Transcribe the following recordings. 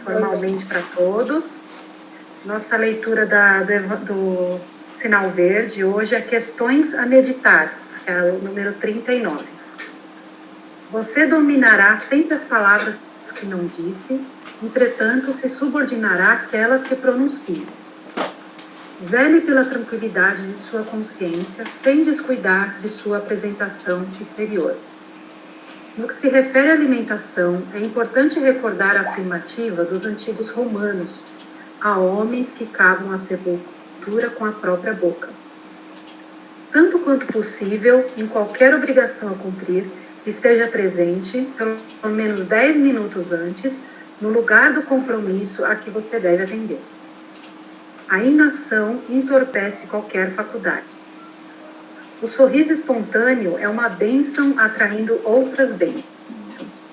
formalmente para todos. Nossa leitura do Sinal Verde hoje é Questões a Meditar, que é o número 39. Você dominará sempre as palavras que não disse, entretanto se subordinará àquelas que pronuncie. Zele pela tranquilidade de sua consciência, sem descuidar de sua apresentação exterior. No que se refere à alimentação, é importante recordar a afirmativa dos antigos romanos: há homens que cavam a sepultura com a própria boca. Tanto quanto possível, em qualquer obrigação a cumprir, esteja presente, pelo menos 10 minutos antes, no lugar do compromisso a que você deve atender. A inação entorpece qualquer faculdade. O sorriso espontâneo é uma bênção atraindo outras bênçãos.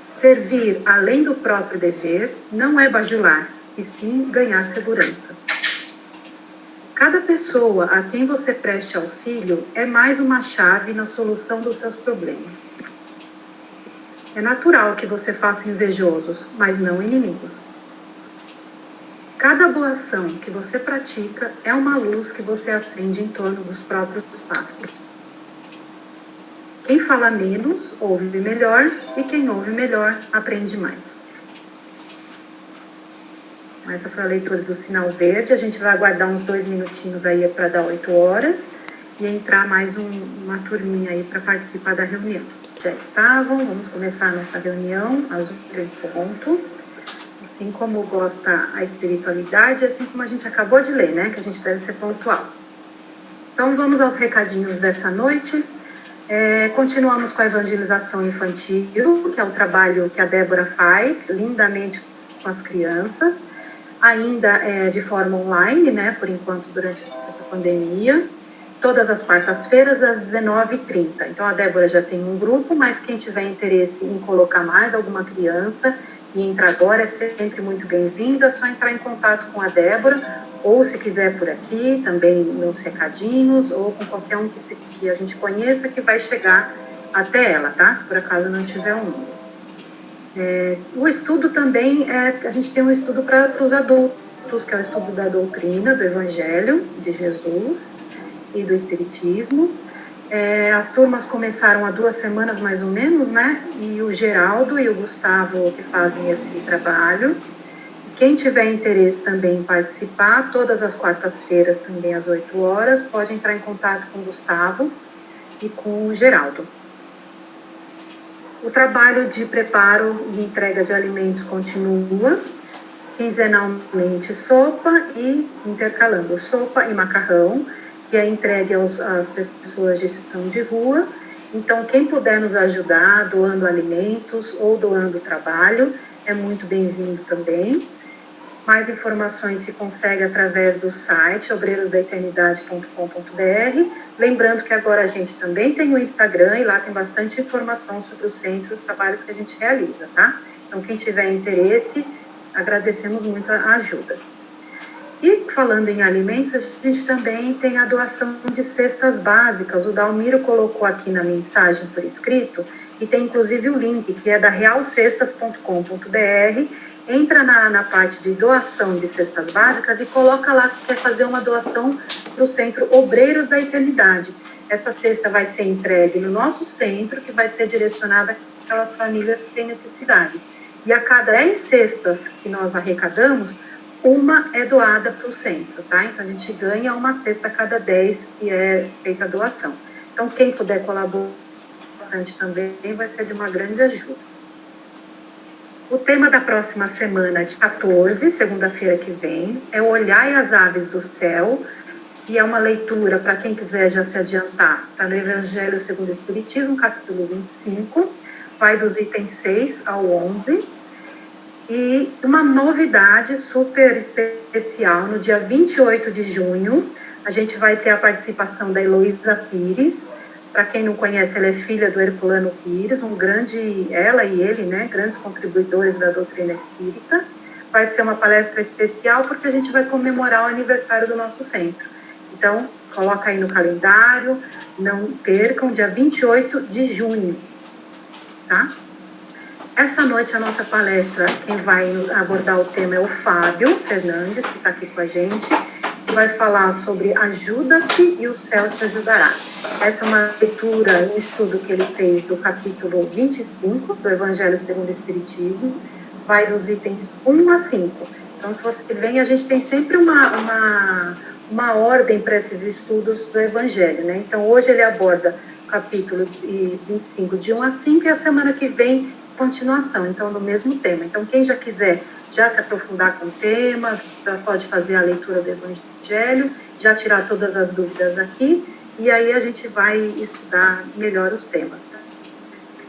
Servir além do próprio dever não é bajular, e sim ganhar segurança. Cada pessoa a quem você preste auxílio é mais uma chave na solução dos seus problemas. É natural que você faça invejosos, mas não inimigos. Cada boa ação que você pratica é uma luz que você acende em torno dos próprios passos. Quem fala menos, ouve melhor, e quem ouve melhor, aprende mais. Essa foi a leitura do Sinal Verde. A gente vai aguardar uns 2 minutinhos aí para dar 8 horas e entrar mais uma turminha aí para participar da reunião. Já estavam, vamos começar a nossa reunião às 8h. Assim como gosta a espiritualidade, assim como a gente acabou de ler, né? Que a gente deve ser pontual. Então, vamos aos recadinhos dessa noite. Continuamos com a evangelização infantil, que é o trabalho que a Débora faz lindamente com as crianças, ainda de forma online, né? Por enquanto, durante essa pandemia. Todas as quartas-feiras, às 19h30. Então, a Débora já tem um grupo, mas quem tiver interesse em colocar mais alguma criança e entrar agora é sempre muito bem-vindo. É só entrar em contato com a Débora, ou se quiser por aqui, também nos recadinhos, ou com qualquer um que a gente conheça, que vai chegar até ela, tá? Se por acaso não tiver um número. O estudo também, a gente tem um estudo para os adultos, que é o estudo da doutrina, do Evangelho de Jesus e do Espiritismo. As turmas começaram há 2 semanas mais ou menos, né? E o Geraldo e o Gustavo que fazem esse trabalho. Quem tiver interesse também em participar, todas as quartas-feiras também às 8 horas, pode entrar em contato com o Gustavo e com o Geraldo. O trabalho de preparo e entrega de alimentos continua, quinzenalmente sopa e intercalando sopa e macarrão, que é entregue às pessoas de situação de rua. Então, quem puder nos ajudar doando alimentos ou doando trabalho, é muito bem-vindo também. Mais informações se consegue através do site obreirosdaeternidade.com.br. Lembrando que agora a gente também tem o Instagram e lá tem bastante informação sobre o centro e os trabalhos que a gente realiza, tá? Então, quem tiver interesse, agradecemos muito a ajuda. E falando em alimentos, a gente também tem a doação de cestas básicas. O Dalmiro colocou aqui na mensagem por escrito, e tem inclusive o link, que é da realcestas.com.br. Entra na parte de doação de cestas básicas e coloca lá que quer fazer uma doação para o Centro Obreiros da Eternidade. Essa cesta vai ser entregue no nosso centro, que vai ser direcionada àquelas famílias que têm necessidade. E a cada 10 cestas que nós arrecadamos, uma é doada para o centro, tá? Então, a gente ganha uma cesta a cada 10 que é feita a doação. Então, quem puder colaborar bastante também vai ser de uma grande ajuda. O tema da próxima semana, de 14, segunda-feira que vem, é o Olhai as Aves do Céu, e é uma leitura, para quem quiser já se adiantar, está no Evangelho segundo o Espiritismo, capítulo 25, vai dos itens 6 ao 11, e uma novidade super especial, no dia 28 de junho, a gente vai ter a participação da Heloísa Pires. Para quem não conhece, ela é filha do Herculano Pires, ela e ele, né, grandes contribuidores da doutrina espírita. Vai ser uma palestra especial porque a gente vai comemorar o aniversário do nosso centro. Então, coloca aí no calendário, não percam, dia 28 de junho, tá? Essa noite a nossa palestra, quem vai abordar o tema é o Fábio Fernandes, que está aqui com a gente, que vai falar sobre Ajuda-te e o céu te ajudará. Essa é uma leitura, um estudo que ele fez do capítulo 25 do Evangelho segundo o Espiritismo, vai dos itens 1 a 5. Então, se vocês veem, a gente tem sempre uma ordem para esses estudos do Evangelho, né? Então, hoje ele aborda o capítulo 25 de 1 a 5 e a semana que vem, continuação, então, do mesmo tema. Então, quem já quiser já se aprofundar com o tema, já pode fazer a leitura do Evangelho, já tirar todas as dúvidas aqui, e aí a gente vai estudar melhor os temas. Tá?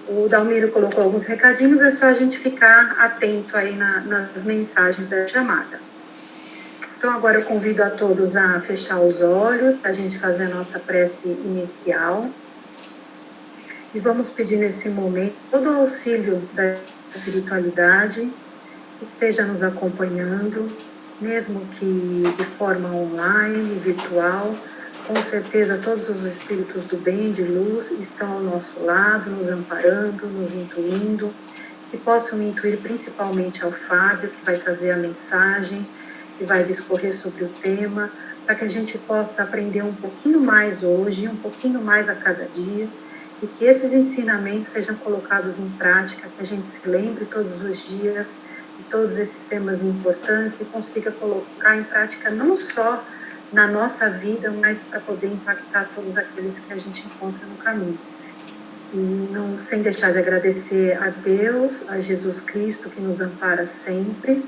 O Dalmiro colocou alguns recadinhos, é só a gente ficar atento aí nas mensagens da chamada. Então, agora eu convido a todos a fechar os olhos, para a gente fazer a nossa prece inicial. E vamos pedir nesse momento todo o auxílio da espiritualidade que esteja nos acompanhando, mesmo que de forma online, virtual. Com certeza todos os espíritos do bem, de luz, estão ao nosso lado, nos amparando, nos intuindo, que possam intuir principalmente ao Fábio, que vai trazer a mensagem, que vai discorrer sobre o tema, para que a gente possa aprender um pouquinho mais hoje, um pouquinho mais a cada dia, e que esses ensinamentos sejam colocados em prática, que a gente se lembre todos os dias de todos esses temas importantes e consiga colocar em prática não só na nossa vida, mas para poder impactar todos aqueles que a gente encontra no caminho. E não, sem deixar de agradecer a Deus, a Jesus Cristo, que nos ampara sempre,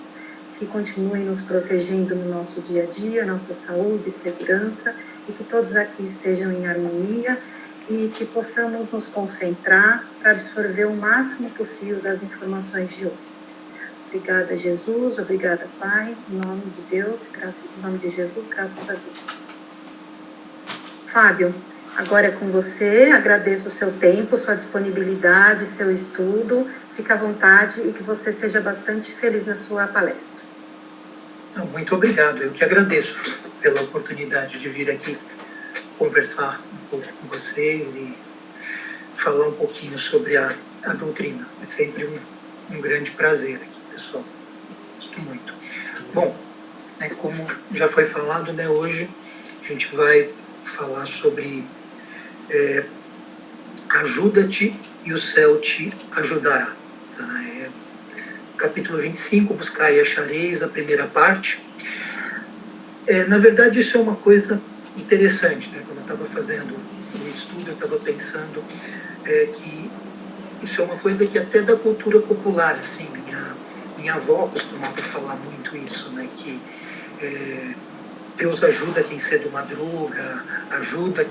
que continue nos protegendo no nosso dia a dia, nossa saúde e segurança, e que todos aqui estejam em harmonia, e que possamos nos concentrar para absorver o máximo possível das informações de hoje. Obrigada, Jesus, obrigada, Pai, em nome de Deus, em nome de Jesus, graças a Deus. Fábio, agora é com você, agradeço o seu tempo, sua disponibilidade, seu estudo, fica à vontade e que você seja bastante feliz na sua palestra. Muito obrigado, eu que agradeço pela oportunidade de vir aqui conversar um pouco com vocês e falar um pouquinho sobre a doutrina. É sempre um grande prazer aqui, pessoal. Gosto muito. Bom, como já foi falado, hoje a gente vai falar sobre Ajuda-te e o céu te ajudará. Tá? Capítulo 25, Buscai e achareis, a primeira parte. Na verdade, isso é uma coisa interessante, né? Quando eu estava fazendo o estudo, eu estava pensando que isso é uma coisa que até da cultura popular, assim, minha avó costumava falar muito isso, né? Que Deus ajuda quem cedo madruga, ajuda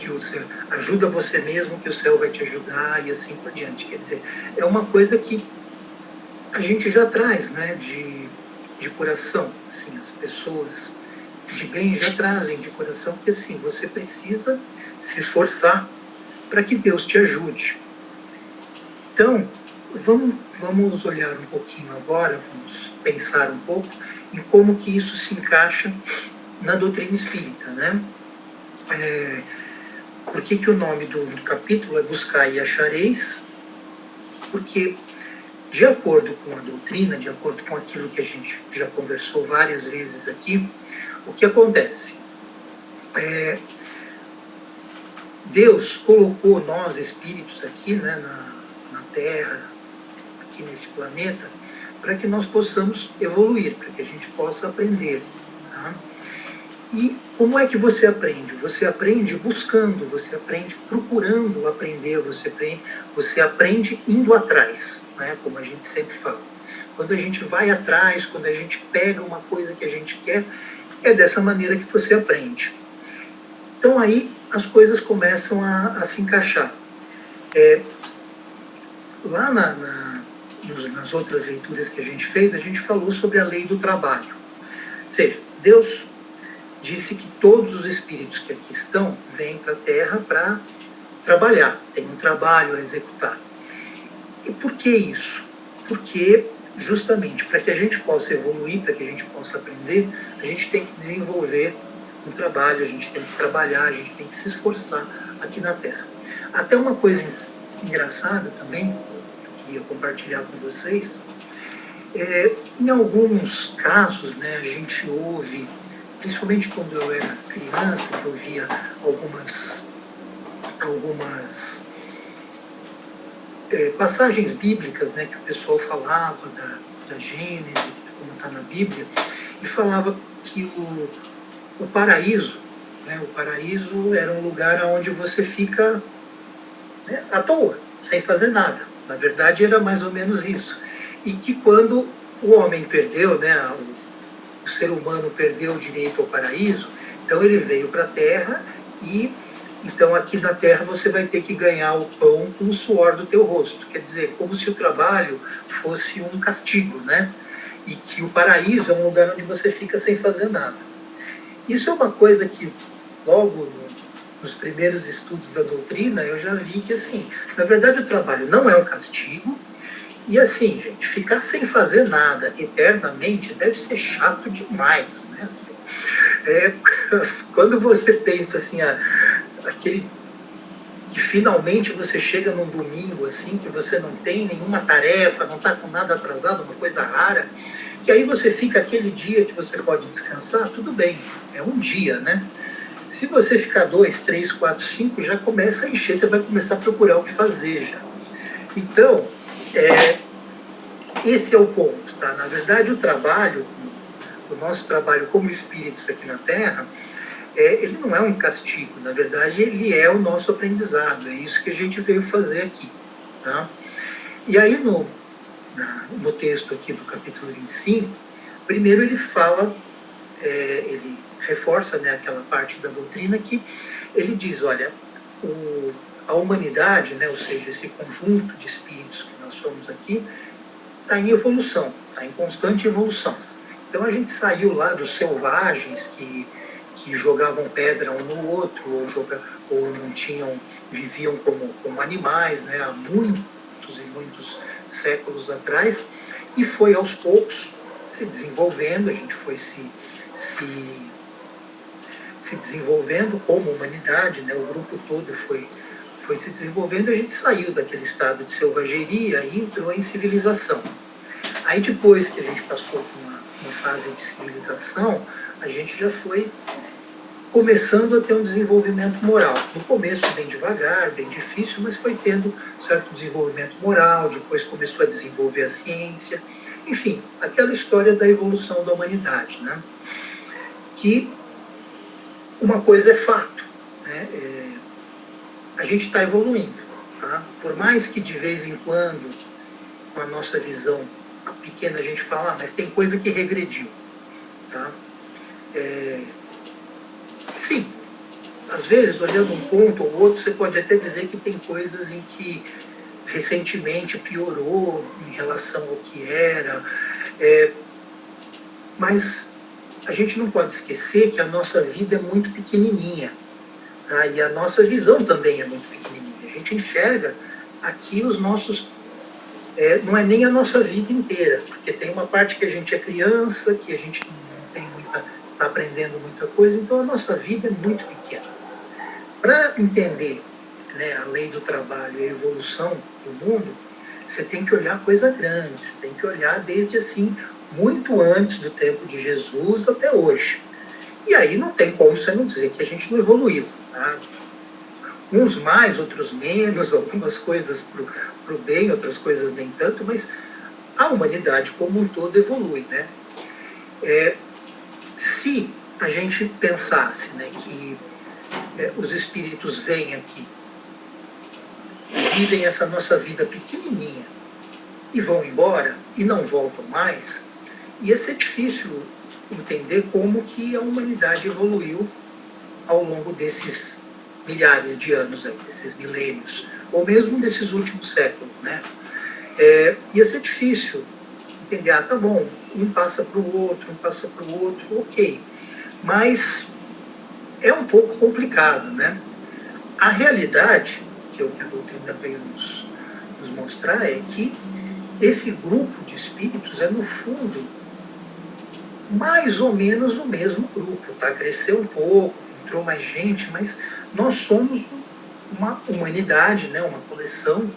você mesmo que o céu vai te ajudar e assim por diante. Quer dizer, é uma coisa que a gente já traz, né? De coração, assim, as pessoas de bem já trazem de coração que assim, você precisa se esforçar para que Deus te ajude. Então, vamos olhar um pouquinho agora, vamos pensar um pouco em como que isso se encaixa na doutrina espírita, né? Por que o nome do capítulo é Buscai e achareis? Porque, de acordo com a doutrina, de acordo com aquilo que a gente já conversou várias vezes aqui, o que acontece? Deus colocou nós, espíritos, aqui, né, na Terra, aqui nesse planeta, para que nós possamos evoluir, para que a gente possa aprender. Tá? E como é que você aprende? Você aprende buscando, você aprende procurando aprender, você aprende indo atrás, né, como a gente sempre fala. Quando a gente vai atrás, quando a gente pega uma coisa que a gente quer, é dessa maneira que você aprende. Então aí as coisas começam a se encaixar. Lá nas outras leituras que a gente fez, a gente falou sobre a lei do trabalho. Ou seja, Deus disse que todos os espíritos que aqui estão vêm para a Terra para trabalhar, tem um trabalho a executar. E por que isso? Porque justamente para que a gente possa evoluir, para que a gente possa aprender, a gente tem que desenvolver um trabalho, a gente tem que trabalhar, a gente tem que se esforçar aqui na Terra. Até uma coisa engraçada também, que eu queria compartilhar com vocês. Em alguns casos, né, a gente ouve, principalmente quando eu era criança, que eu via algumas passagens bíblicas, né, que o pessoal falava da Gênesis, como está na Bíblia, e falava que o paraíso, né, o paraíso era um lugar onde você fica, né, à toa, sem fazer nada. Na verdade, era mais ou menos isso. E que quando o homem perdeu, né, o ser humano perdeu o direito ao paraíso, então ele veio para a Terra e então aqui na Terra você vai ter que ganhar o pão com o suor do teu rosto. Quer dizer, como se o trabalho fosse um castigo, né? E que o paraíso é um lugar onde você fica sem fazer nada. Isso é uma coisa que logo nos primeiros estudos da doutrina eu já vi que, assim, na verdade o trabalho não é um castigo. E assim, gente, ficar sem fazer nada eternamente deve ser chato demais, né? Assim, quando você pensa assim, aquele que finalmente você chega num domingo assim, que você não tem nenhuma tarefa, não está com nada atrasado, uma coisa rara, que aí você fica aquele dia que você pode descansar, tudo bem, é um dia, né? Se você ficar 2, 3, 4, 5, já começa a encher, você vai começar a procurar o que fazer já. Então, esse é o ponto, tá? Na verdade, o nosso trabalho como espíritos aqui na Terra, ele não é um castigo, na verdade, ele é o nosso aprendizado, é isso que a gente veio fazer aqui, tá? E aí, no texto aqui do capítulo 25, primeiro ele fala, ele reforça, né, aquela parte da doutrina que ele diz, olha, a humanidade, né, ou seja, esse conjunto de espíritos que nós somos aqui, está em evolução, está em constante evolução. Então a gente saiu lá dos selvagens que jogavam pedra um no outro, ou não tinham, viviam como animais, né, há muitos e muitos séculos atrás, e foi aos poucos se desenvolvendo, a gente foi se desenvolvendo como humanidade, né, o grupo todo foi se desenvolvendo, a gente saiu daquele estado de selvageria e entrou em civilização. Aí depois que a gente passou por uma fase de civilização, a gente já foi começando a ter um desenvolvimento moral. No começo bem devagar, bem difícil, mas foi tendo certo desenvolvimento moral, depois começou a desenvolver a ciência, enfim, aquela história da evolução da humanidade, né? Que uma coisa é fato, né? A gente está evoluindo, tá? Por mais que de vez em quando, com a nossa visão pequena, a gente fala, mas tem coisa que regrediu, tá? Sim, às vezes, olhando um ponto ou outro, você pode até dizer que tem coisas em que recentemente piorou em relação ao que era, mas a gente não pode esquecer que a nossa vida é muito pequenininha, tá? E a nossa visão também é muito pequenininha. A gente enxerga aqui os nossos... não é nem a nossa vida inteira, porque tem uma parte que a gente é criança, que a gente não tem está aprendendo muita coisa, então a nossa vida é muito pequena. Para entender, né, a lei do trabalho e a evolução do mundo, você tem que olhar coisa grande, você tem que olhar desde assim, muito antes do tempo de Jesus até hoje. E aí não tem como você não dizer que a gente não evoluiu, tá? Uns mais, outros menos, algumas coisas para o bem, outras coisas nem tanto, mas a humanidade como um todo evolui, né? Se a gente pensasse, né, que os espíritos vêm aqui, vivem essa nossa vida pequenininha e vão embora e não voltam mais, ia ser difícil entender como que a humanidade evoluiu ao longo desses milhares de anos, aí, desses milênios, ou mesmo desses últimos séculos, né? Ia ser difícil entender, tá bom, um passa para o outro, ok, mas é um pouco complicado, né? A realidade, que é o que a doutrina veio nos mostrar, é que esse grupo de espíritos é, no fundo, mais ou menos o mesmo grupo, tá? Cresceu um pouco, entrou mais gente, mas nós somos uma humanidade, né? Uma coleção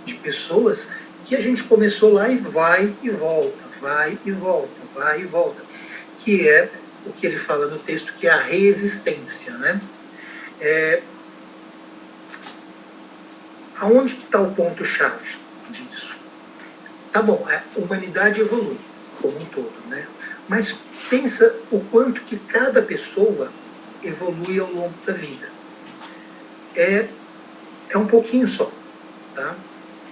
de pessoas que a gente começou lá e vai e volta, vai e volta, vai e volta, que é o que ele fala no texto, que é a resistência, né? Aonde que está o ponto-chave disso? Tá bom, a humanidade evolui como um todo, né? Mas pensa o quanto que cada pessoa evolui ao longo da vida. É um pouquinho só, tá?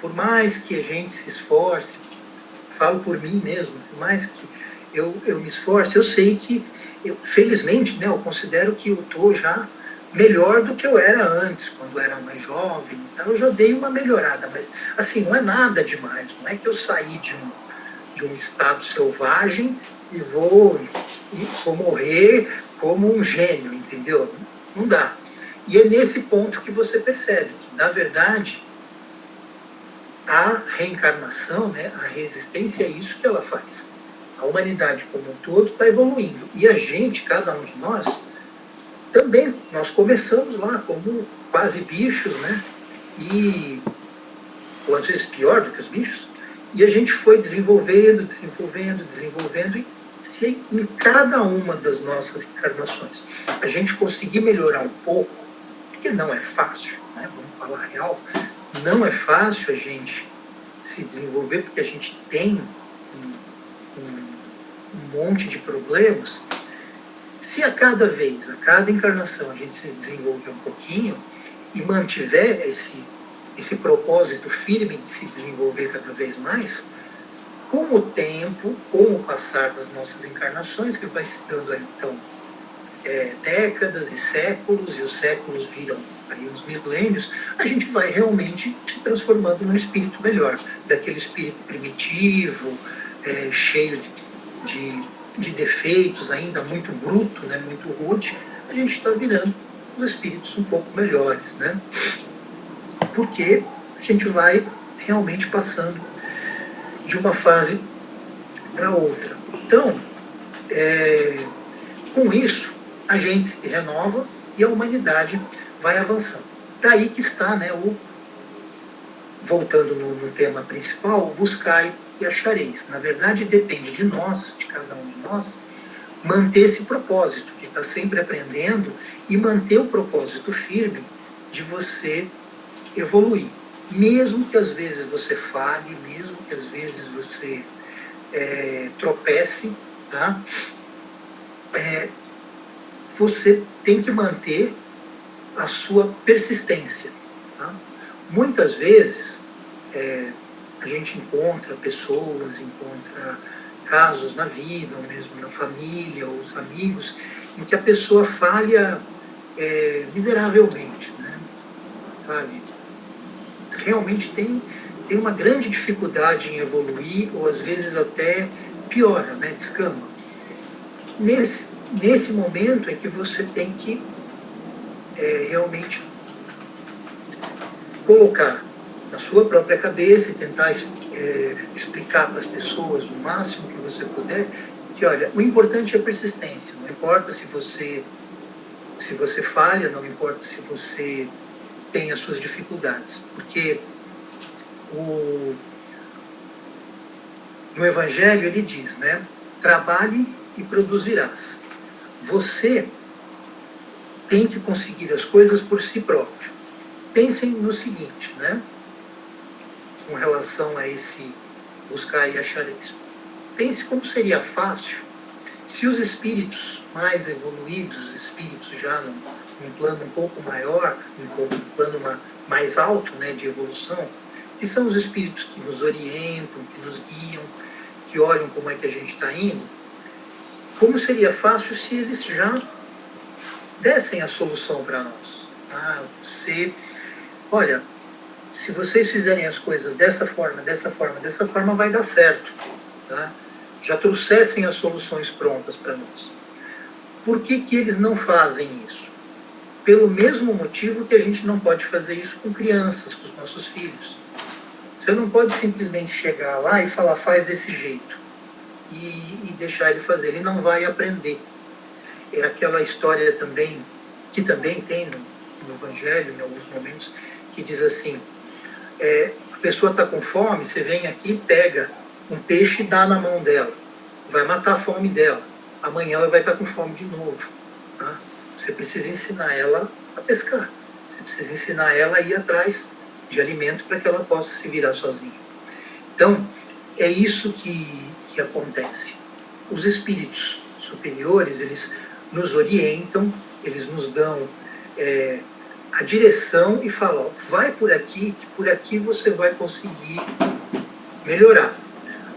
Por mais que a gente se esforce, falo por mim mesmo, por mais que eu me esforce, eu sei que, felizmente, né, eu considero que eu estou já melhor do que eu era antes, quando eu era mais jovem. Então eu já dei uma melhorada, mas assim, não é nada demais, não é que eu saí de um estado selvagem e vou morrer como um gênio, entendeu? Não dá. E é nesse ponto que você percebe que, na verdade, a reencarnação, né, a resistência, é isso que ela faz. A humanidade como um todo está evoluindo. E a gente, cada um de nós, também, nós começamos lá como quase bichos, né? Ou às vezes pior do que os bichos, e a gente foi desenvolvendo, e se em cada uma das nossas encarnações a gente conseguir melhorar um pouco, porque não é fácil, né? Vamos falar a real, não é fácil a gente se desenvolver, porque a gente tem um monte de problemas. Se a cada vez, a cada encarnação, a gente se desenvolver um pouquinho e mantiver esse propósito firme de se desenvolver cada vez mais, com o tempo, com o passar das nossas encarnações, que vai se dando aí, então, décadas e os séculos viram aí uns milênios, a gente vai realmente se transformando num espírito melhor, daquele espírito primitivo, cheio de defeitos, ainda muito bruto, né, muito rude, a gente está virando os espíritos um pouco melhores, né? Porque a gente vai realmente passando de uma fase para outra. Então, com isso, a gente se renova e a humanidade vai avançando. Daí que está, né, voltando no tema principal, o buscai e achareis. Na verdade, depende de nós, de cada um de nós, manter esse propósito, de estar sempre aprendendo e manter o propósito firme de você evoluir. Mesmo que às vezes você falhe, mesmo que às vezes você tropece, tá? Você tem que manter a sua persistência. Tá? Muitas vezes a gente encontra pessoas, encontra casos na vida, ou mesmo na família, ou os amigos, em que a pessoa falha miseravelmente, né? Sabe? Realmente tem uma grande dificuldade em evoluir, ou às vezes até piora, né? Descamba. Nesse momento é que você tem que realmente colocar na sua própria cabeça e tentar explicar para as pessoas o máximo que você puder que, olha, o importante é a persistência. Não importa se você falha, não importa se você tem as suas dificuldades, porque no Evangelho ele diz, né? Trabalhe e produzirás. Você tem que conseguir as coisas por si próprio. Pensem no seguinte, né? Com relação a esse buscar e achareis. Pense como seria fácil se os espíritos mais evoluídos, os espíritos já num plano um pouco maior, num plano mais alto, né, de evolução, que são os espíritos que nos orientam, que nos guiam, que olham como é que a gente está indo, como seria fácil se eles já dessem a solução para nós. Olha, se vocês fizerem as coisas dessa forma, vai dar certo. Tá? Já trouxessem as soluções prontas para nós. Por que eles não fazem isso? Pelo mesmo motivo que a gente não pode fazer isso com crianças, com os nossos filhos. Você não pode simplesmente chegar lá e falar, faz desse jeito, e deixar ele fazer. Ele não vai aprender. É aquela história também, que também tem no Evangelho, em alguns momentos, que diz assim, A pessoa está com fome, você vem aqui, pega um peixe e dá na mão dela. Vai matar a fome dela. Amanhã ela vai estar com fome de novo. Tá? Você precisa ensinar ela a pescar. Você precisa ensinar ela a ir atrás de alimento para que ela possa se virar sozinha. Então, é isso que acontece. Os espíritos superiores, eles nos orientam, eles nos dão a direção e falam, ó, vai por aqui, que por aqui você vai conseguir melhorar.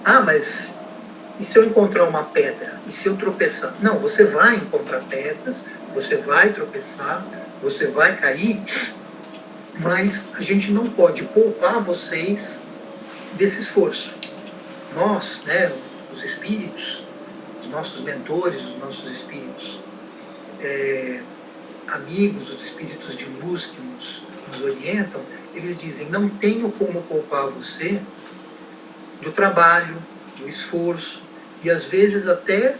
Ah, mas e se eu encontrar uma pedra? E se eu tropeçar? Não, você vai encontrar pedras, você vai tropeçar, você vai cair, mas a gente não pode poupar vocês desse esforço. Nós, né, os espíritos, os nossos mentores, os nossos espíritos amigos, os espíritos de luz que nos orientam, eles dizem, não tenho como poupar você do trabalho, do esforço, e às vezes até,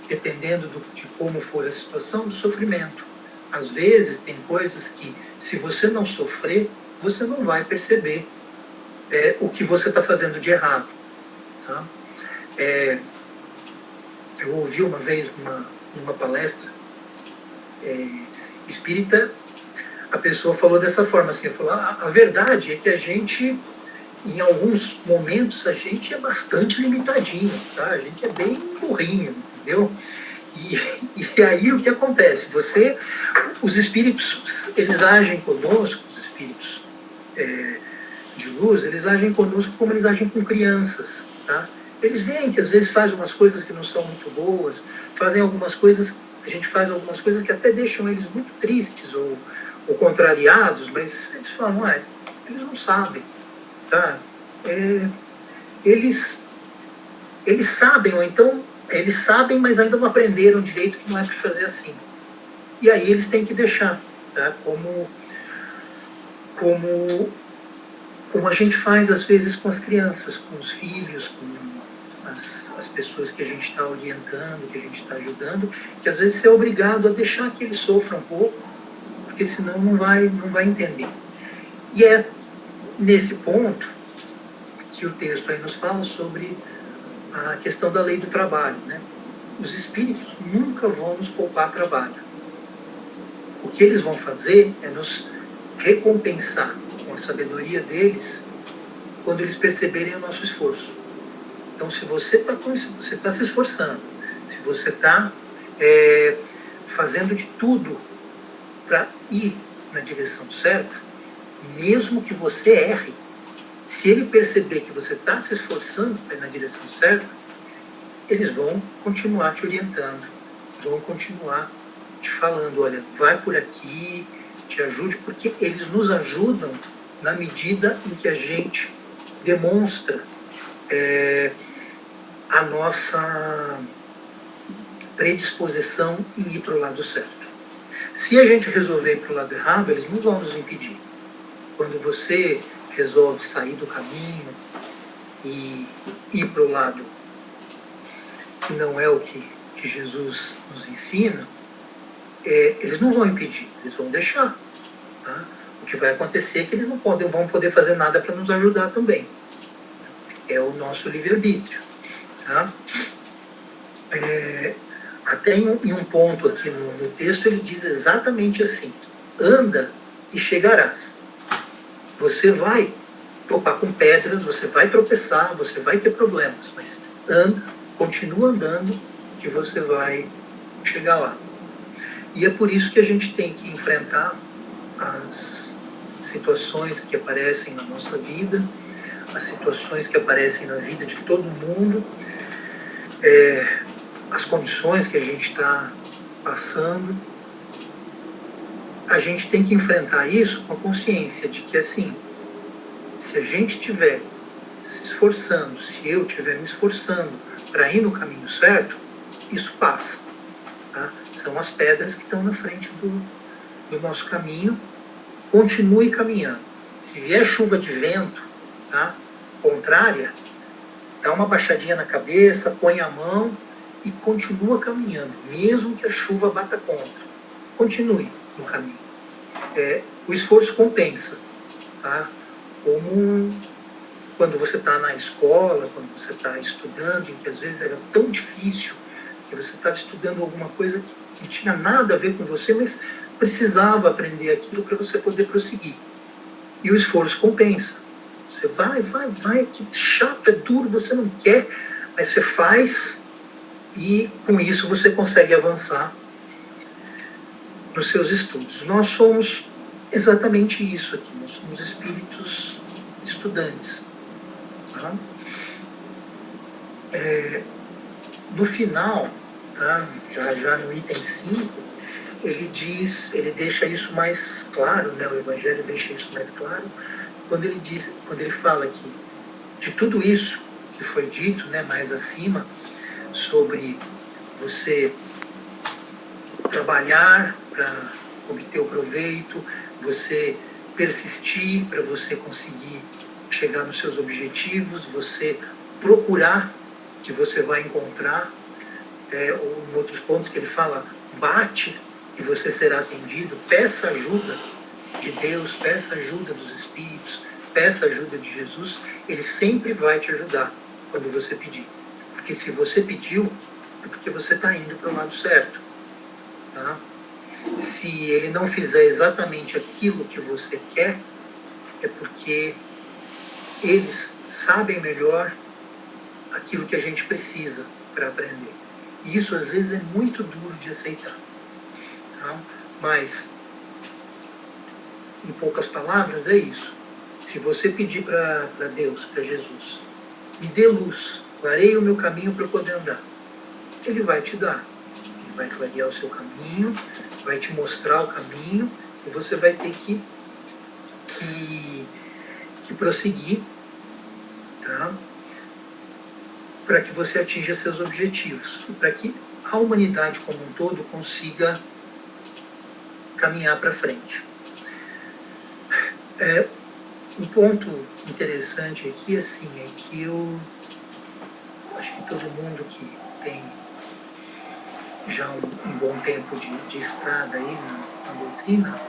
dependendo de como for a situação, do sofrimento. Às vezes tem coisas que, se você não sofrer, você não vai perceber o que você está fazendo de errado. Tá? Eu ouvi uma vez numa palestra espírita, a pessoa falou dessa forma, assim, falou, a verdade é que a gente, em alguns momentos, a gente é bastante limitadinho, tá? A gente é bem burrinho, entendeu? E aí o que acontece? Os espíritos, eles agem conosco, os espíritos de luz, eles agem conosco como eles agem com crianças, tá? Eles veem que às vezes fazem umas coisas que não são muito boas, a gente faz algumas coisas que até deixam eles muito tristes ou contrariados, mas eles falam, eles não sabem, tá? Eles sabem, ou então, eles sabem, mas ainda não aprenderam direito que não é para fazer assim. E aí eles têm que deixar, tá? Como a gente faz às vezes com as crianças, com os filhos, com as pessoas que a gente está orientando, que a gente está ajudando, que às vezes você é obrigado a deixar que eles sofram um pouco, porque senão não vai entender. E é nesse ponto que o texto aí nos fala sobre a questão da lei do trabalho, né? Os espíritos nunca vão nos poupar trabalho. O que eles vão fazer é nos recompensar com a sabedoria deles quando eles perceberem o nosso esforço. Então, se você está se esforçando, se você está fazendo de tudo para ir na direção certa, mesmo que você erre, se ele perceber que você está se esforçando para ir na direção certa, eles vão continuar te orientando, vão continuar te falando, olha, vai por aqui, te ajude, porque eles nos ajudam na medida em que a gente demonstra a nossa predisposição em ir para o lado certo. Se a gente resolver ir para o lado errado, eles não vão nos impedir. Quando você resolve sair do caminho e ir para o lado que não é o que Jesus nos ensina, eles não vão impedir, eles vão deixar. Tá? O que vai acontecer é que eles não vão poder fazer nada para nos ajudar também. É o nosso livre-arbítrio. Tá? Até em um ponto aqui no texto ele diz exatamente assim, anda e chegarás. Você vai topar com pedras, você vai tropeçar, você vai ter problemas, mas anda, continua andando que você vai chegar lá. E é por isso que a gente tem que enfrentar as situações que aparecem na nossa vida, as situações que aparecem na vida de todo mundo, as condições que a gente está passando. A gente tem que enfrentar isso com a consciência de que, assim, se a gente estiver se esforçando, se eu estiver me esforçando para ir no caminho certo, isso passa. Tá? São as pedras que estão na frente do nosso caminho. Continue caminhando. Se vier chuva de vento, tá? Contrária, dá uma baixadinha na cabeça, põe a mão e continua caminhando, mesmo que a chuva bata contra. Continue no caminho. O esforço compensa. Tá? como quando você está na escola, quando você está estudando, em que às vezes era tão difícil, que você estava estudando alguma coisa que não tinha nada a ver com você, mas precisava aprender aquilo para você poder prosseguir. E o esforço compensa. Você vai, que chato, é duro, você não quer, mas você faz e com isso você consegue avançar nos seus estudos. Nós somos exatamente isso aqui, nós somos espíritos estudantes. Tá? No final, tá? já no item 5, ele deixa isso mais claro, né? O Evangelho deixa isso mais claro, quando ele fala que de tudo isso que foi dito, né, mais acima, sobre você trabalhar para obter o proveito, você persistir para você conseguir chegar nos seus objetivos, você procurar que você vai encontrar, ou em outros pontos que ele fala, bate e você será atendido, peça ajuda de Deus, peça ajuda dos Espíritos, peça ajuda de Jesus, ele sempre vai te ajudar quando você pedir. Porque se você pediu, é porque você está indo para o lado certo. Tá? Se ele não fizer exatamente aquilo que você quer, é porque eles sabem melhor aquilo que a gente precisa para aprender. E isso às vezes é muito duro de aceitar. Tá? Mas, em poucas palavras, é isso. Se você pedir para Deus, para Jesus, me dê luz, clareie o meu caminho para eu poder andar, ele vai te dar. Ele vai clarear o seu caminho, vai te mostrar o caminho, e você vai ter que prosseguir, tá? Para que você atinja seus objetivos, e para que a humanidade como um todo consiga caminhar para frente. Um ponto interessante aqui, assim, é que eu acho que todo mundo que tem já um bom tempo de estrada aí na doutrina,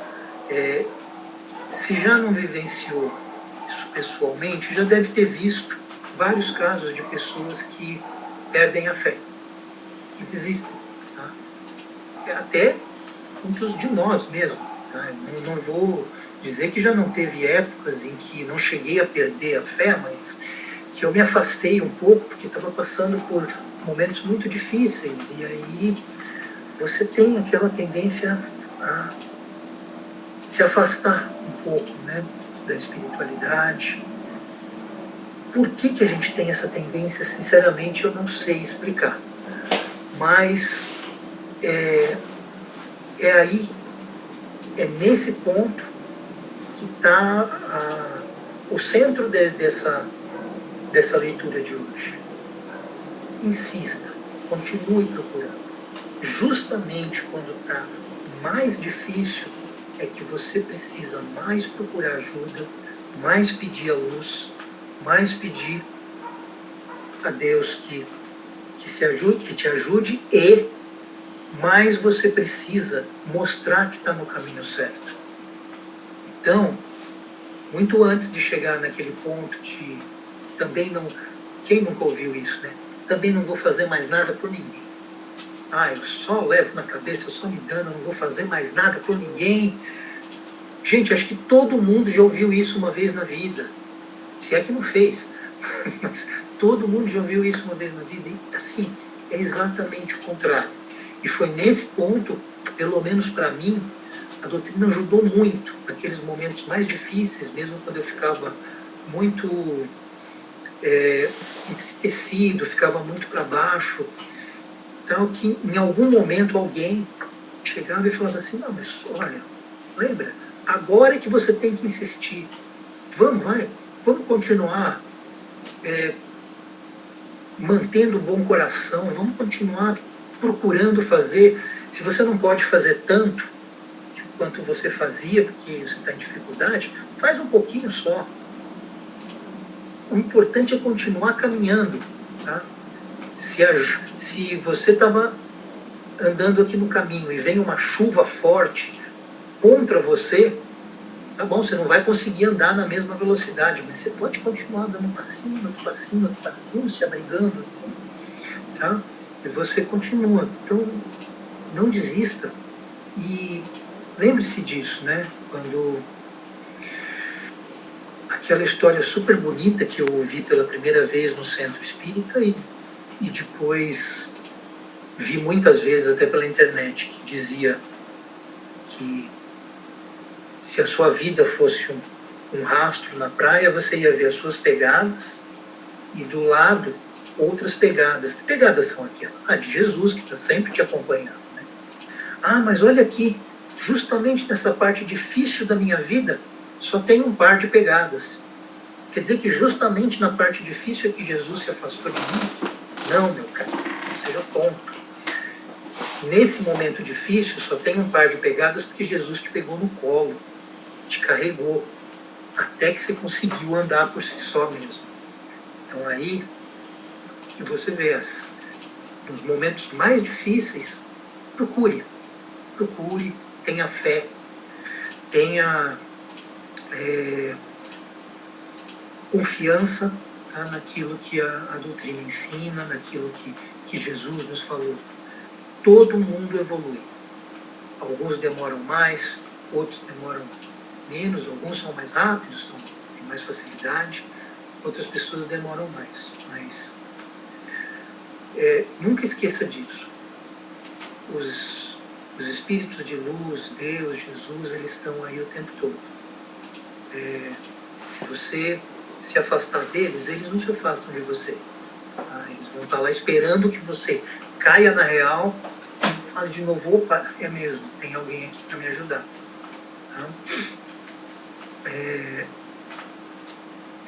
se já não vivenciou isso pessoalmente, já deve ter visto vários casos de pessoas que perdem a fé, que desistem. Tá? Até muitos de nós mesmos. Tá? Não vou dizer que já não teve épocas em que não cheguei a perder a fé, mas que eu me afastei um pouco, porque estava passando por momentos muito difíceis, e aí você tem aquela tendência a se afastar um pouco, né, da espiritualidade. Por que a gente tem essa tendência? Sinceramente, eu não sei explicar. Mas é nesse ponto que está o centro dessa leitura de hoje. Insista, continue procurando. Justamente quando está mais difícil é que você precisa mais procurar ajuda, mais pedir a luz, mais pedir a Deus que te ajude, e mais você precisa mostrar que está no caminho certo. Então, muito antes de chegar naquele ponto de também não... Quem nunca ouviu isso, né? Também não vou fazer mais nada por ninguém. Eu só levo na cabeça, eu só me dano, eu não vou fazer mais nada por ninguém. Gente, acho que todo mundo já ouviu isso uma vez na vida. Se é que não fez. Mas todo mundo já ouviu isso uma vez na vida. E assim, é exatamente o contrário. E foi nesse ponto, pelo menos para mim, a doutrina ajudou muito naqueles momentos mais difíceis, mesmo quando eu ficava muito entristecido, ficava muito para baixo. Então, que em algum momento alguém chegava e falava assim, não, mas olha, lembra, agora é que você tem que insistir. Vamos continuar mantendo o bom coração, vamos continuar procurando fazer. Se você não pode fazer tanto quanto você fazia, porque você está em dificuldade, faz um pouquinho só. O importante é continuar caminhando. Tá? Se você estava andando aqui no caminho e vem uma chuva forte contra você, Tá bom, você não vai conseguir andar na mesma velocidade, mas você pode continuar dando passinho, outro passinho, outro passinho, se abrigando assim, tá? E você continua. Então, não desista. E lembre-se disso, né? Quando aquela história super bonita que eu ouvi pela primeira vez no centro espírita e depois vi muitas vezes até pela internet, que dizia que se a sua vida fosse um rastro na praia, você ia ver as suas pegadas e do lado outras pegadas. Que pegadas são aquelas? Ah, de Jesus, que está sempre te acompanhando. Né? Ah, mas olha aqui, justamente nessa parte difícil da minha vida, só tem um par de pegadas. Quer dizer que justamente na parte difícil é que Jesus se afastou de mim? Não, meu caro, não seja tonto. Nesse momento difícil só tem um par de pegadas porque Jesus te pegou no colo, te carregou, até que você conseguiu andar por si só mesmo. Então aí que você vê nos momentos mais difíceis, procure, tenha fé, tenha confiança, tá, naquilo que a doutrina ensina, naquilo que Jesus nos falou. Todo mundo evolui. Alguns demoram mais, outros demoram menos, alguns são mais rápidos, têm mais facilidade, outras pessoas demoram mais. Mas nunca esqueça disso. Os espíritos de luz, Deus, Jesus, eles estão aí o tempo todo. Se você se afastar deles, eles não se afastam de você. Tá? Eles vão estar lá esperando que você caia na real e fale de novo, opa, é mesmo, tem alguém aqui para me ajudar. Tá?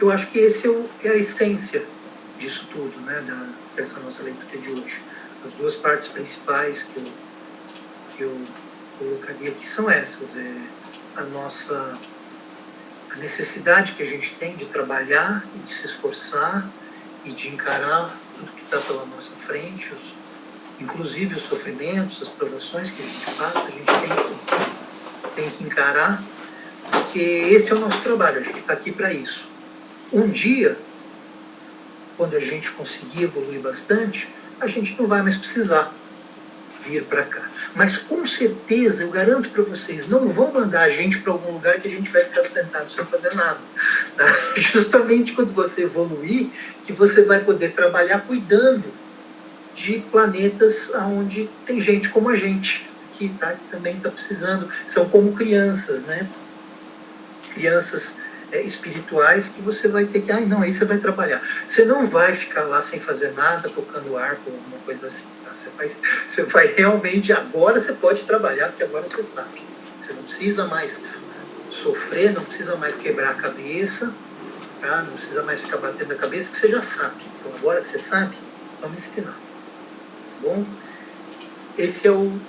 Eu acho que esse é a essência disso tudo, né, dessa nossa leitura de hoje. As duas partes principais que eu colocaria aqui são essas. A necessidade que a gente tem de trabalhar, de se esforçar e de encarar tudo que está pela nossa frente, inclusive os sofrimentos, as provações que a gente passa, a gente tem que encarar, porque esse é o nosso trabalho, a gente está aqui para isso. Um dia, quando a gente conseguir evoluir bastante, a gente não vai mais precisar vir para cá. Mas com certeza, eu garanto para vocês, não vão mandar a gente para algum lugar que a gente vai ficar sentado sem fazer nada. Tá? Justamente quando você evoluir, que você vai poder trabalhar cuidando de planetas onde tem gente como a gente, que também está precisando. São como crianças, né? Crianças espirituais que você vai ter que... não, aí você vai trabalhar. Você não vai ficar lá sem fazer nada, tocando arco ou alguma coisa assim. Tá? Você vai realmente... Agora você pode trabalhar, porque agora você sabe. Você não precisa mais sofrer, não precisa mais quebrar a cabeça, tá? Não precisa mais ficar batendo a cabeça, porque você já sabe. Então, agora que você sabe, vamos ensinar. Tá bom? Esse é o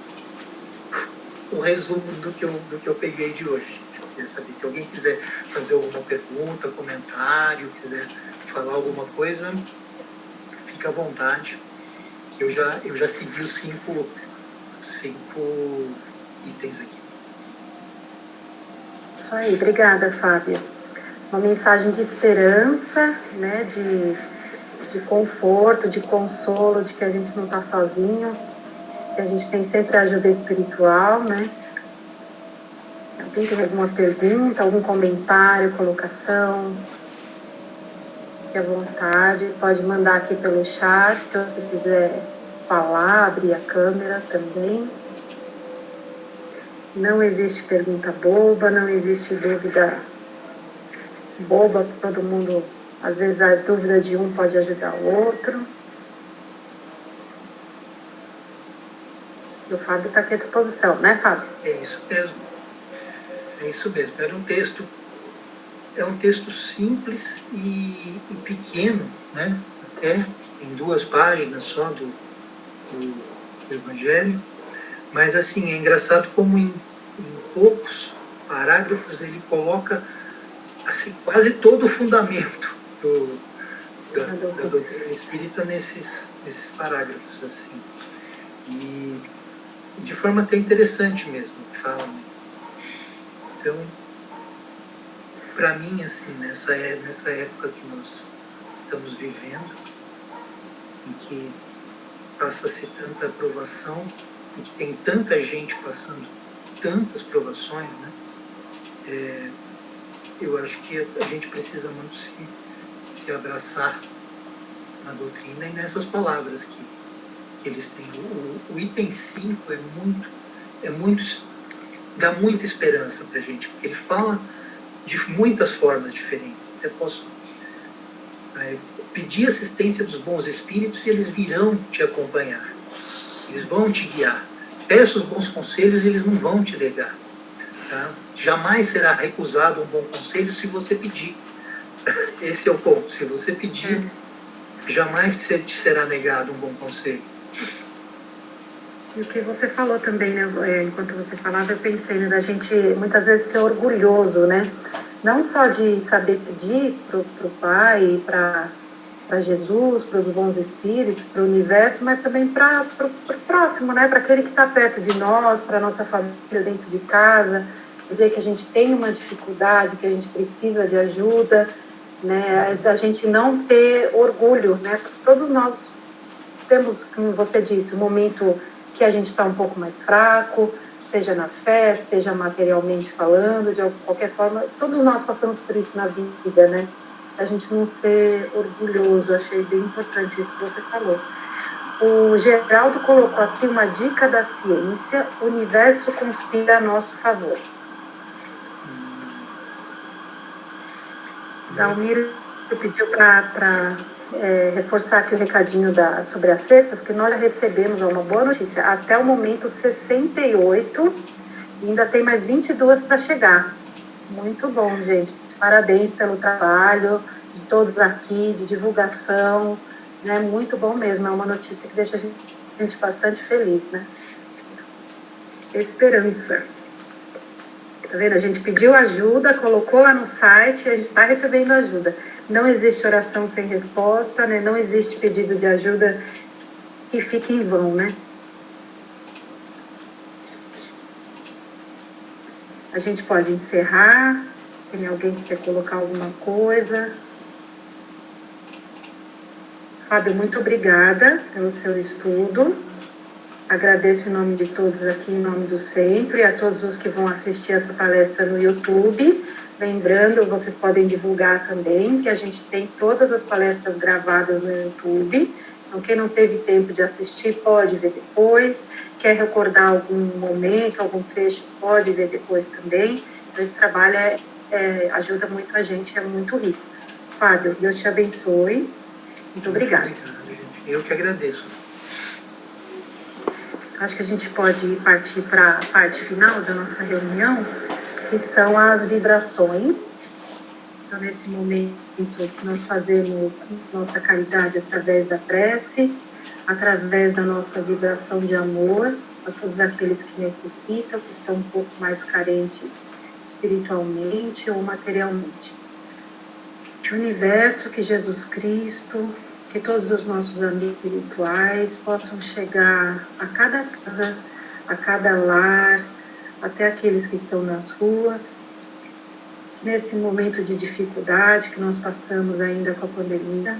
resumo do que eu peguei de hoje. Saber. Se alguém quiser fazer alguma pergunta, comentário, quiser falar alguma coisa, fica à vontade, que eu já segui os cinco itens aqui. Isso aí, obrigada, Fábio. Uma mensagem de esperança, né, de conforto, de consolo, de que a gente não está sozinho, que a gente tem sempre a ajuda espiritual, né? Alguém tem alguma pergunta, algum comentário, colocação? Fique à vontade, pode mandar aqui pelo chat, se você quiser falar, abrir a câmera também. Não existe pergunta boba, não existe dúvida boba, todo mundo, às vezes a dúvida de um pode ajudar o outro. E o Fábio está aqui à disposição, né, Fábio? É isso mesmo. É isso mesmo. É um texto simples e pequeno, né? Até em 2 páginas só do Evangelho. Mas, assim, é engraçado como em poucos parágrafos ele coloca assim, quase todo o fundamento da doutrina espírita nesses parágrafos, assim. E de forma até interessante mesmo, fala. Então, para mim, assim, nessa época que nós estamos vivendo, em que passa-se tanta aprovação e que tem tanta gente passando tantas provações, né? Eu acho que a gente precisa muito se abraçar na doutrina e nessas palavras que eles têm. O item 5 dá muita esperança para a gente, porque ele fala de muitas formas diferentes. Até posso pedir assistência dos bons espíritos e eles virão te acompanhar. Eles vão te guiar. Peça os bons conselhos e eles não vão te negar. Tá? Jamais será recusado um bom conselho se você pedir. Esse é o ponto. Se você pedir, jamais te será negado um bom conselho. E o que você falou também, né? Enquanto você falava, eu pensei, né, da gente muitas vezes ser orgulhoso, né? Não só de saber pedir para o Pai, para Jesus, para os bons espíritos, para o universo, mas também para o próximo, né? Para aquele que está perto de nós, para a nossa família dentro de casa, dizer que a gente tem uma dificuldade, que a gente precisa de ajuda, né? Da gente não ter orgulho, né? Todos nós temos, como você disse, um momento que a gente está um pouco mais fraco, seja na fé, seja materialmente falando, de qualquer forma, todos nós passamos por isso na vida, né? A gente não ser orgulhoso, achei bem importante isso que você falou. O Geraldo colocou aqui uma dica da ciência: o universo conspira a nosso favor. Dalmiro pediu para reforçar aqui o recadinho sobre as cestas, que nós já recebemos uma boa notícia. Até o momento, 68, e ainda tem mais 22 para chegar. Muito bom, gente. Parabéns pelo trabalho de todos aqui, de divulgação, né? Muito bom mesmo. É uma notícia que deixa a gente bastante feliz, né? Esperança. Tá vendo? A gente pediu ajuda, colocou lá no site, a gente está recebendo ajuda. Não existe oração sem resposta, né? Não existe pedido de ajuda que fique em vão, né? A gente pode encerrar. Tem alguém que quer colocar alguma coisa? Fábio, muito obrigada pelo seu estudo. Agradeço em nome de todos aqui, em nome do centro, e a todos os que vão assistir essa palestra no YouTube. Lembrando, vocês podem divulgar também, que a gente tem todas as palestras gravadas no YouTube. Então, quem não teve tempo de assistir, pode ver depois. Quer recordar algum momento, algum trecho, pode ver depois também. Então, esse trabalho ajuda muito a gente, é muito rico. Fábio, Deus te abençoe. Muito obrigada. Obrigado, gente. Eu que agradeço. Acho que a gente pode partir para a parte final da nossa reunião, que são as vibrações. Então, nesse momento que nós fazemos nossa caridade através da prece, através da nossa vibração de amor a todos aqueles que necessitam, que estão um pouco mais carentes espiritualmente ou materialmente. Que o universo, que Jesus Cristo, que todos os nossos amigos espirituais possam chegar a cada casa, a cada lar, até aqueles que estão nas ruas. Nesse momento de dificuldade que nós passamos ainda com a pandemia,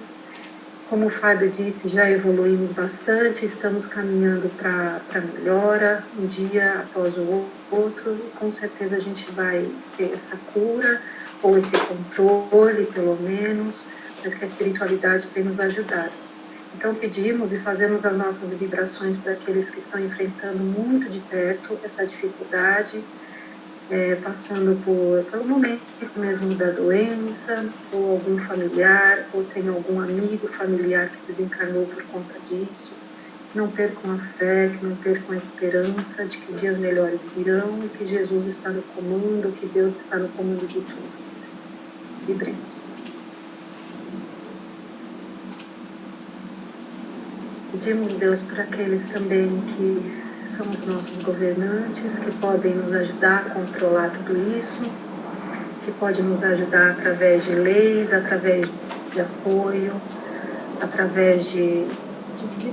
como o Fábio disse, já evoluímos bastante, estamos caminhando para melhora, um dia após o outro, e com certeza a gente vai ter essa cura, ou esse controle, pelo menos, mas que a espiritualidade tem nos ajudado. Então, pedimos e fazemos as nossas vibrações para aqueles que estão enfrentando muito de perto essa dificuldade, passando pelo momento mesmo da doença, ou algum familiar, ou tem algum amigo familiar que desencarnou por conta disso. Não percam a fé, que não percam a esperança de que dias melhores virão, e que Jesus está no comando, que Deus está no comando de tudo. Vibremos. Pedimos, Deus, para aqueles também que são os nossos governantes, que podem nos ajudar a controlar tudo isso, que podem nos ajudar através de leis, através de apoio, através de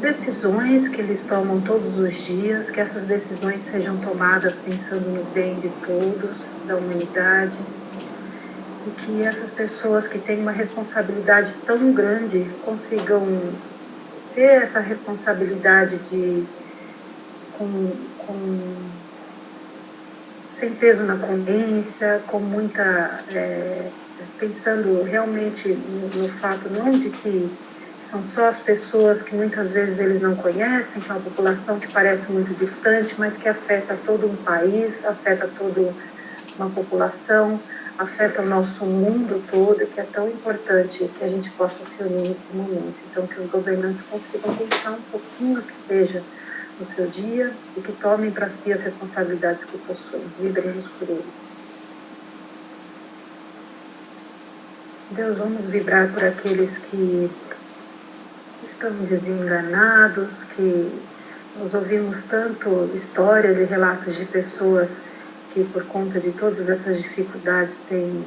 decisões que eles tomam todos os dias, que essas decisões sejam tomadas pensando no bem de todos, da humanidade. e que essas pessoas que têm uma responsabilidade tão grande consigam ter essa responsabilidade de, sem peso na consciência, com muita, pensando realmente no fato não de que são só as pessoas que muitas vezes eles não conhecem, que é uma população que parece muito distante, mas que afeta todo um país, afeta toda uma população, afeta o nosso mundo todo, que é tão importante que a gente possa se unir nesse momento. Então, que os governantes consigam pensar um pouquinho que seja no seu dia e que tomem para si as responsabilidades que possuem. Vibremos por eles. Deus, vamos vibrar por aqueles que estão desenganados, que nós ouvimos tanto histórias e relatos de pessoas que por conta de todas essas dificuldades têm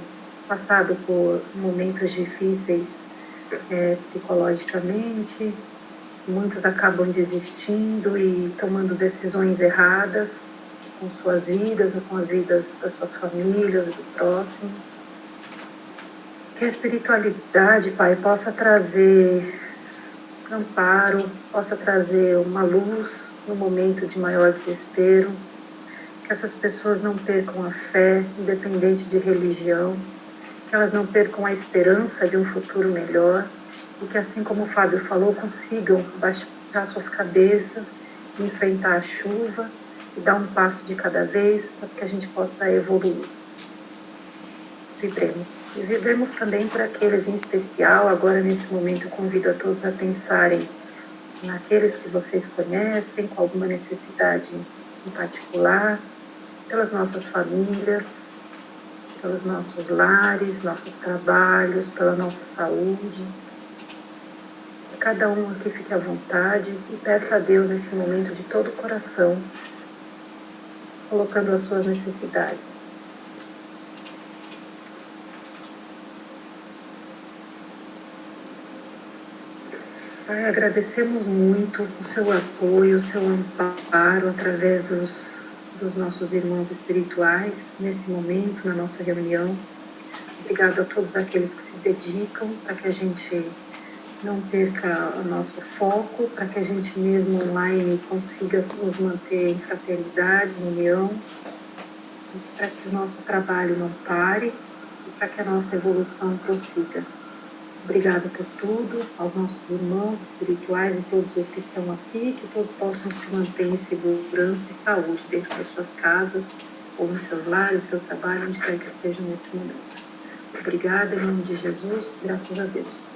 passado por momentos difíceis psicologicamente. Muitos acabam desistindo e tomando decisões erradas com suas vidas ou com as vidas das suas famílias e do próximo. Que a espiritualidade, Pai, possa trazer amparo, possa trazer uma luz no momento de maior desespero, que essas pessoas não percam a fé, independente de religião, que elas não percam a esperança de um futuro melhor e que, assim como o Fábio falou, consigam baixar suas cabeças, enfrentar a chuva e dar um passo de cada vez para que a gente possa evoluir. Vibremos. E vibremos também por aqueles em especial. Agora, nesse momento, eu convido a todos a pensarem naqueles que vocês conhecem, com alguma necessidade em particular, pelas nossas famílias, pelos nossos lares, nossos trabalhos, pela nossa saúde. Que cada um aqui fique à vontade e peça a Deus nesse momento de todo o coração, colocando as suas necessidades. Pai, agradecemos muito o seu apoio, o seu amparo através dos nossos irmãos espirituais nesse momento, na nossa reunião. Obrigado a todos aqueles que se dedicam para que a gente não perca o nosso foco, para que a gente mesmo online consiga nos manter em fraternidade, em união, para que o nosso trabalho não pare e para que a nossa evolução prossiga. Obrigada por tudo, aos nossos irmãos espirituais e todos os que estão aqui, que todos possam se manter em segurança e saúde dentro das suas casas, ou nos seus lares, seus trabalhos, onde quer que estejam nesse momento. Obrigada, em nome de Jesus, graças a Deus.